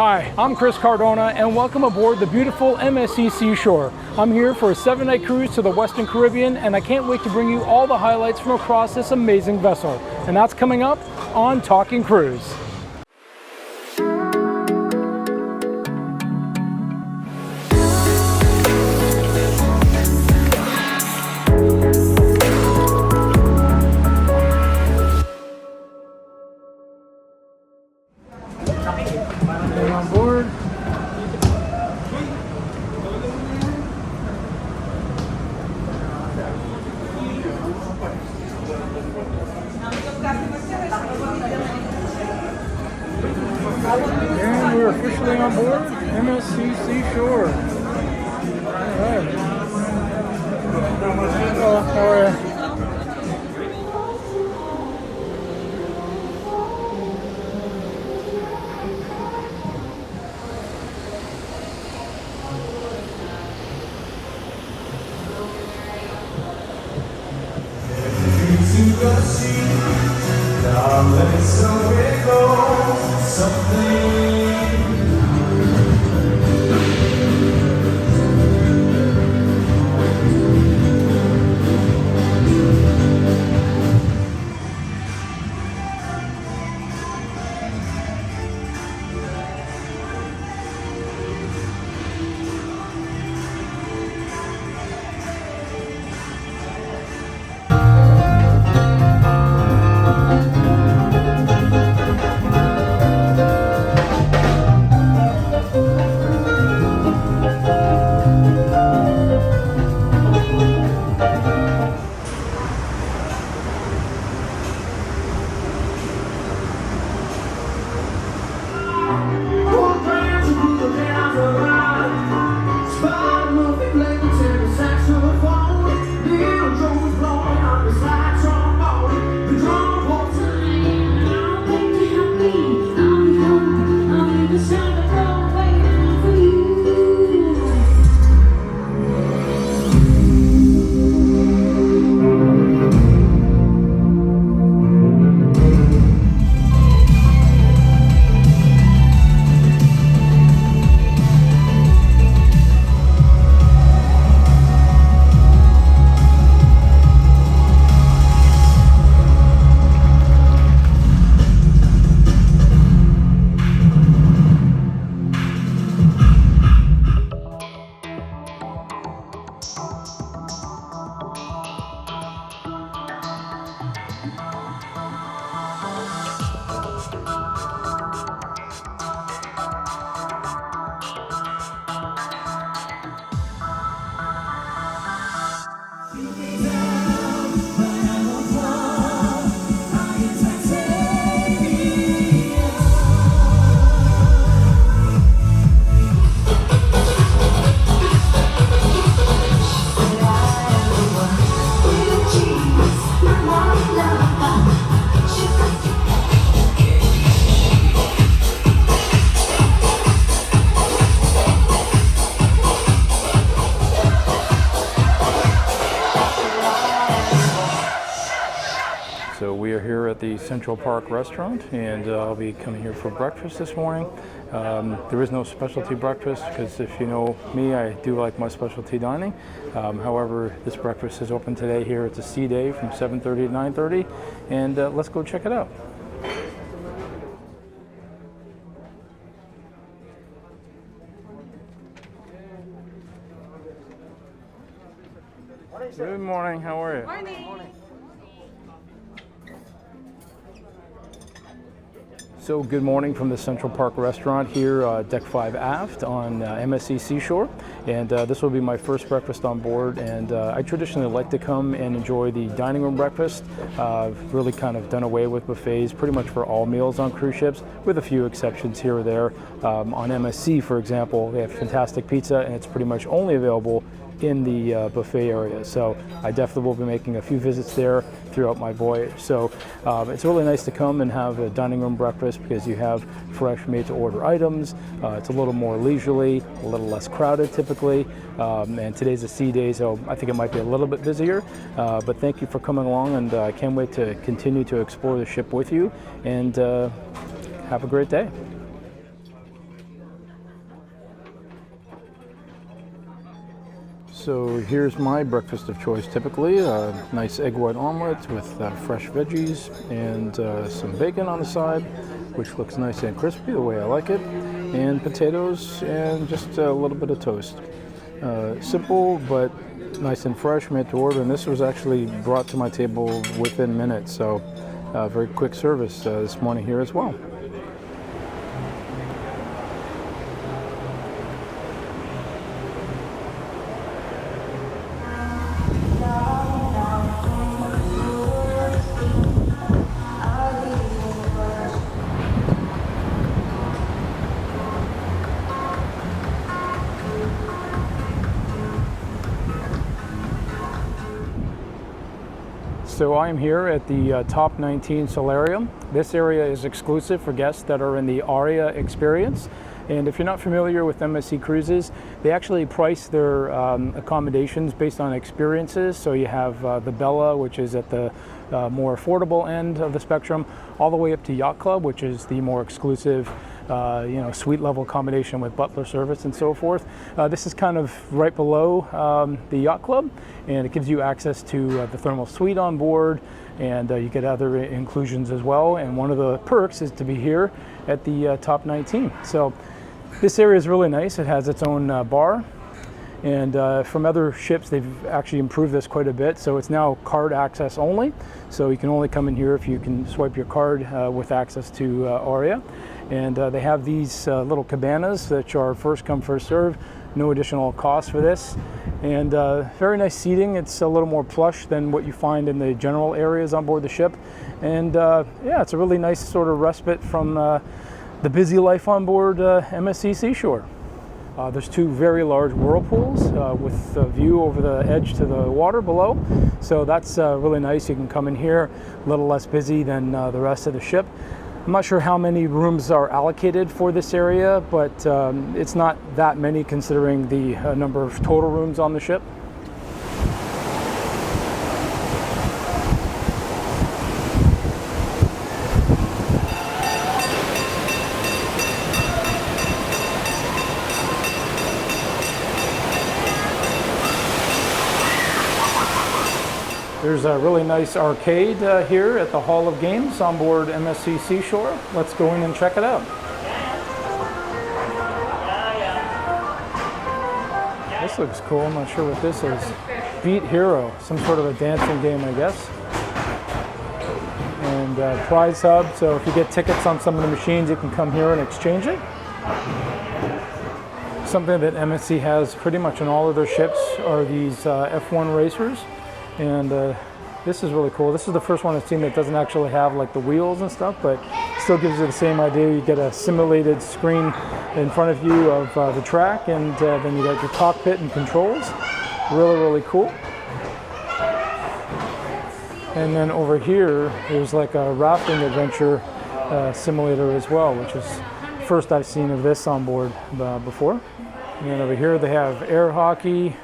Hi, I'm Chris Cardona and welcome aboard the beautiful MSC Seashore. I'm here for a 7-night cruise to the Western Caribbean and I can't wait to bring you all the highlights from across this amazing vessel. And that's coming up on Talking Cruise. On board. And we're officially on board MSC Seashore. All right. Hello, how are you? So we are here at the Central Park restaurant and I'll be coming here for breakfast this morning. There is no specialty breakfast because if you know me, I do like my specialty dining. However, this breakfast is open today here at the Sea Day from 7:30 to 9:30 and let's go check it out. Good morning, how are you? Morning. So good morning from the Central Park restaurant here, Deck 5 aft on MSC Seashore. And this will be my first breakfast on board. And I traditionally like to come and enjoy the dining room breakfast. I've really kind of done away with buffets pretty much for all meals on cruise ships, with a few exceptions here or there. On MSC, for example, they have fantastic pizza and it's pretty much only available in the buffet area. So I definitely will be making a few visits there throughout my voyage. So it's really nice to come and have a dining room breakfast because you have fresh made to order items. It's a little more leisurely, a little less crowded typically. And today's a sea day, so I think it might be a little bit busier. But thank you for coming along, and I can't wait to continue to explore the ship with you, and have a great day. So here's my breakfast of choice typically. A nice egg white omelet with fresh veggies and some bacon on the side, which looks nice and crispy the way I like it, and potatoes and just a little bit of toast. Simple but nice and fresh, made to order, and this was actually brought to my table within minutes, so very quick service this morning here as well. So I'm here at the Top 19 Solarium. This area is exclusive for guests that are in the Aurea experience. And if you're not familiar with MSC Cruises, they actually price their accommodations based on experiences. So you have the Bella, which is at the more affordable end of the spectrum, all the way up to Yacht Club, which is the more exclusive suite level accommodation with butler service and so forth. This is kind of right below the Yacht Club, and it gives you access to the thermal suite on board, and you get other inclusions as well. And one of the perks is to be here at the Top 19. So this area is really nice. It has its own bar, and from other ships they've actually improved this quite a bit. So it's now card access only, so you can only come in here if you can swipe your card with access to Aurea. And they have these little cabanas that are first come, first serve, no additional cost for this. And very nice seating. It's a little more plush than what you find in the general areas on board the ship. And yeah, it's a really nice sort of respite from the busy life on board MSC Seashore. There's two very large whirlpools with a view over the edge to the water below. So that's really nice. You can come in here, a little less busy than the rest of the ship. I'm not sure how many rooms are allocated for this area, but it's not that many considering the number of total rooms on the ship. There's a really nice arcade here at the Hall of Games on board MSC Seashore. Let's go in and check it out. This looks cool. I'm not sure what this is. Beat Hero, some sort of a dancing game, I guess. And prize hub, so if you get tickets on some of the machines, you can come here and exchange it. Something that MSC has pretty much on all of their ships are these F1 racers. And this is really cool. This is the first one I've seen that doesn't actually have like the wheels and stuff, but still gives you the same idea. You get a simulated screen in front of you of the track, and then you got your cockpit and controls. Really, really cool. And then over here, there's like a rafting adventure simulator as well, which is the first I've seen of this on board before. And then over here they have air hockey,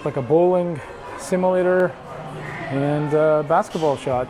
like a bowling simulator, and basketball shot.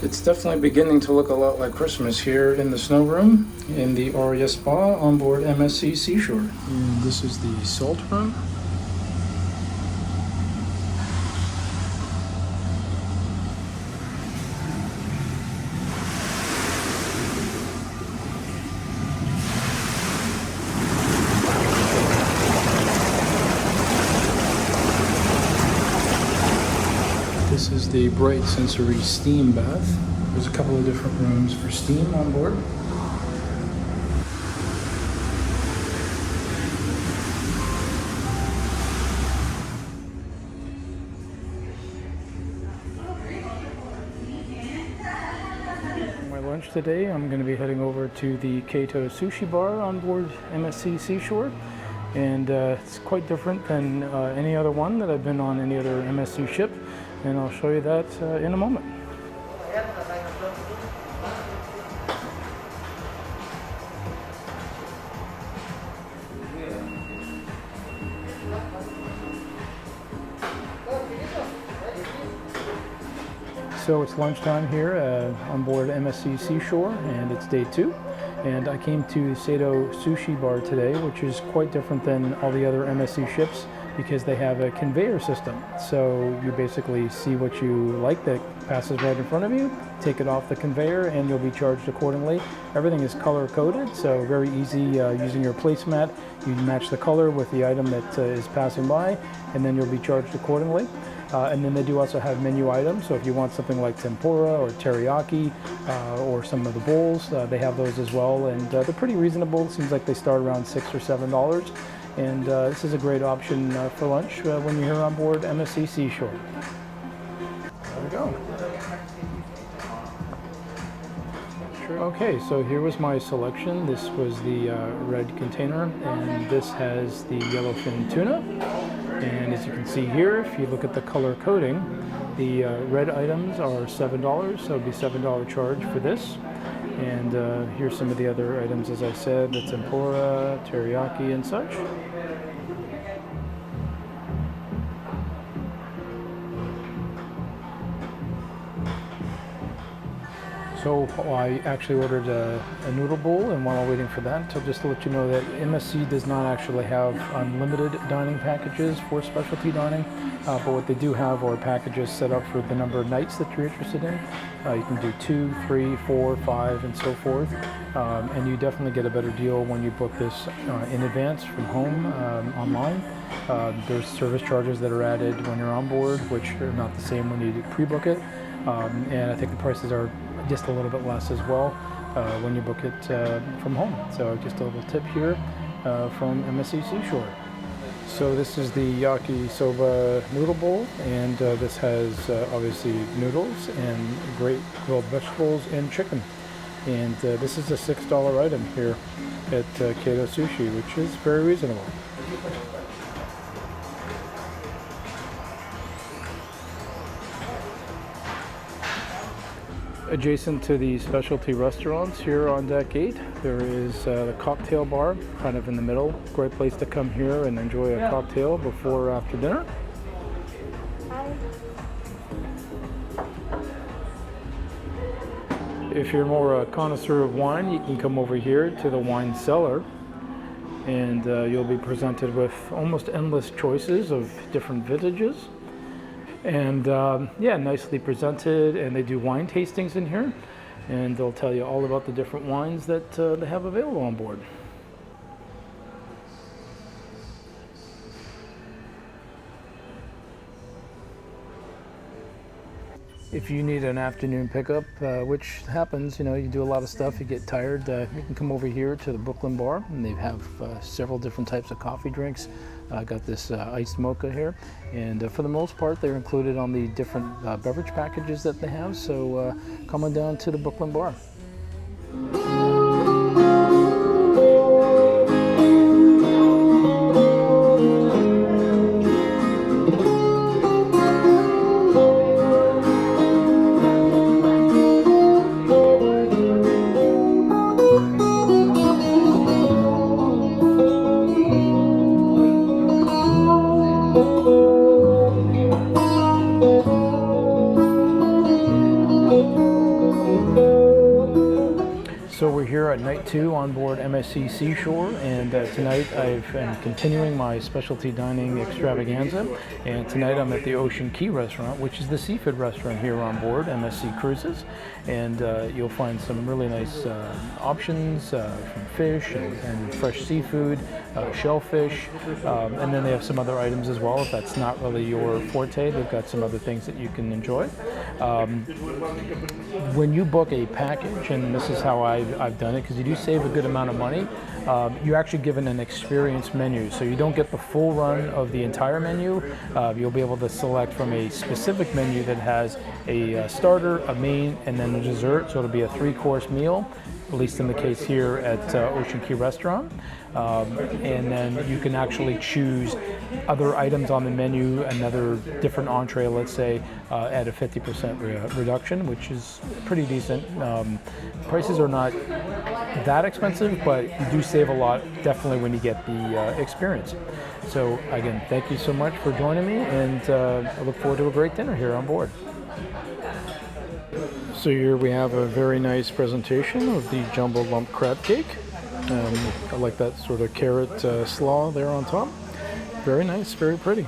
It's definitely beginning to look a lot like Christmas here in the snow room in the Aurea Spa on board MSC Seashore. And this is the salt room. This is the bright sensory steam bath. There's a couple of different rooms for steam on board. my lunch today, I'm going to be heading over to the Kaito Sushi bar on board MSC Seashore. And it's quite different than any other one that I've been on any other MSC ship. And I'll show you that in a moment. So it's lunchtime here on board MSC Seashore, and it's day 2. And I came to Kaito Sushi Bar today, which is quite different than all the other MSC ships because they have a conveyor system. So you basically see what you like that passes right in front of you, take it off the conveyor, and you'll be charged accordingly. Everything is color coded, so very easy using your placemat. You match the color with the item that is passing by, and then you'll be charged accordingly. And then they do also have menu items, so if you want something like tempura or teriyaki or some of the bowls, they have those as well, and they're pretty reasonable. It seems like they start around $6 or $7, and this is a great option for lunch when you're here on board MSC Seashore. There we go. Okay, so here was my selection. This was the red container, and this has the yellowfin tuna. And as you can see here, if you look at the color coding, the red items are $7, so it'll be $7 charge for this. And here's some of the other items, as I said, the tempura, teriyaki, and such. So I actually ordered a noodle bowl, and while I'm waiting for that, so just to let you know that MSC does not actually have unlimited dining packages for specialty dining, but what they do have are packages set up for the number of nights that you're interested in. You can do 2, 3, 4, 5, and so forth, and you definitely get a better deal when you book this in advance from home online. There's service charges that are added when you're on board, which are not the same when you pre-book it, and I think the prices are just a little bit less as well when you book it from home. So just a little tip here from MSC Seashore. So this is the yakisoba noodle bowl, and this has obviously noodles and great grilled vegetables and chicken. And this is a $6 item here at Kaito Sushi, which is very reasonable. Adjacent to the specialty restaurants here on Deck 8, there is the cocktail bar, kind of in the middle. Great place to come here and enjoy a cocktail before or after dinner. If you're more a connoisseur of wine, you can come over here to the wine cellar, and you'll be presented with almost endless choices of different vintages. And yeah, nicely presented, and they do wine tastings in here, and they'll tell you all about the different wines that they have available on board. If you need an afternoon pickup, which happens, you know, you do a lot of stuff, you get tired, you can come over here to the Brooklyn bar, and they have several different types of coffee drinks. I got this iced mocha here, and for the most part they're included on the different beverage packages that they have, so come on down to the Brooklyn bar. So we're here at night 2 on board MSC Seashore, and tonight I've been continuing my specialty dining extravaganza, and tonight I'm at the Ocean Key restaurant, which is the seafood restaurant here on board MSC Cruises, and you'll find some really nice options from fish and fresh seafood, shellfish, and then they have some other items as well. If that's not really your forte, they've got some other things that you can enjoy. When you book a package, and this is how I've done it because you do save a good amount of money. You're actually given an experience menu, so you don't get the full run of the entire menu. You'll be able to select from a specific menu that has a starter, a main, and then a dessert, so it'll be a 3-course meal, at least in the case here at Ocean Key Restaurant. And then you can actually choose other items on the menu, another different entree, let's say, at a 50% reduction, which is pretty decent. Prices are not that expensive, but you do save a lot, definitely, when you get the experience. So again, thank you so much for joining me, and I look forward to a great dinner here on board. So here we have a very nice presentation of the jumbo lump crab cake. I like that sort of carrot slaw there on top. Very nice, very pretty.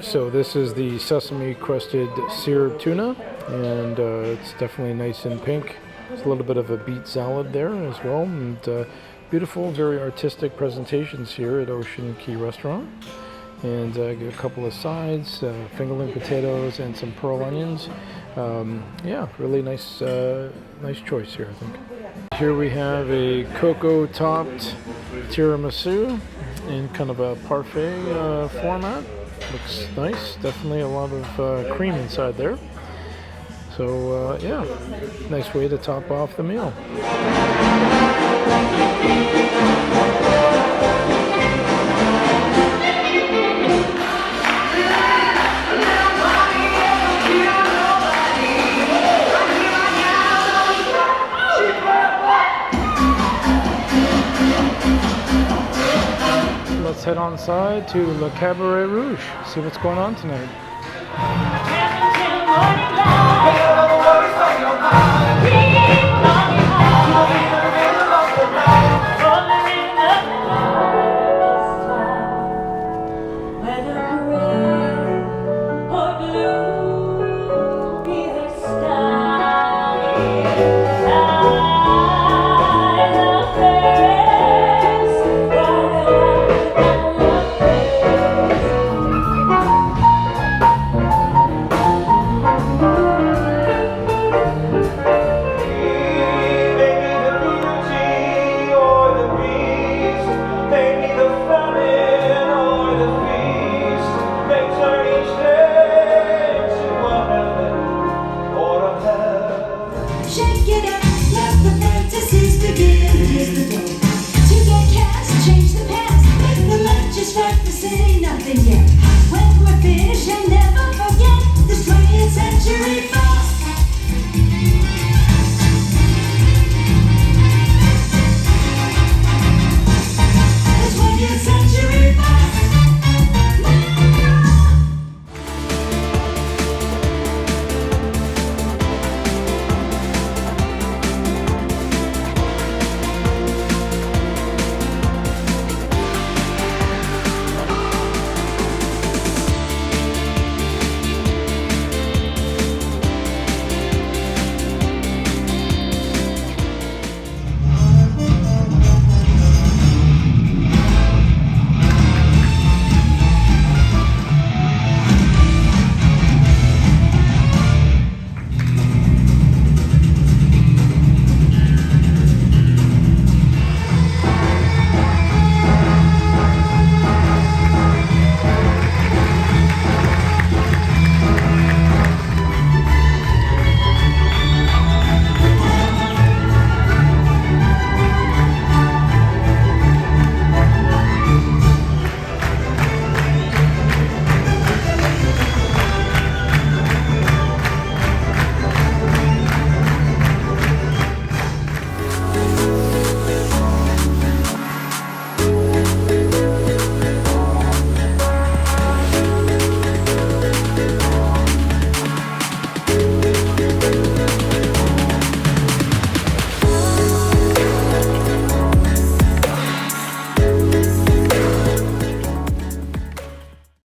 So this is the sesame crusted seared tuna, and it's definitely nice and pink. There's a little bit of a beet salad there as well, and beautiful, very artistic presentations here at Ocean Key Restaurant. And get a couple of sides, fingerling potatoes and some pearl onions. Yeah, really nice, nice choice here, I think. Here we have a cocoa-topped tiramisu in kind of a parfait format. Looks nice, definitely a lot of cream inside there. So yeah, nice way to top off the meal. Let's head on side to Le Cabaret Rouge, see what's going on tonight.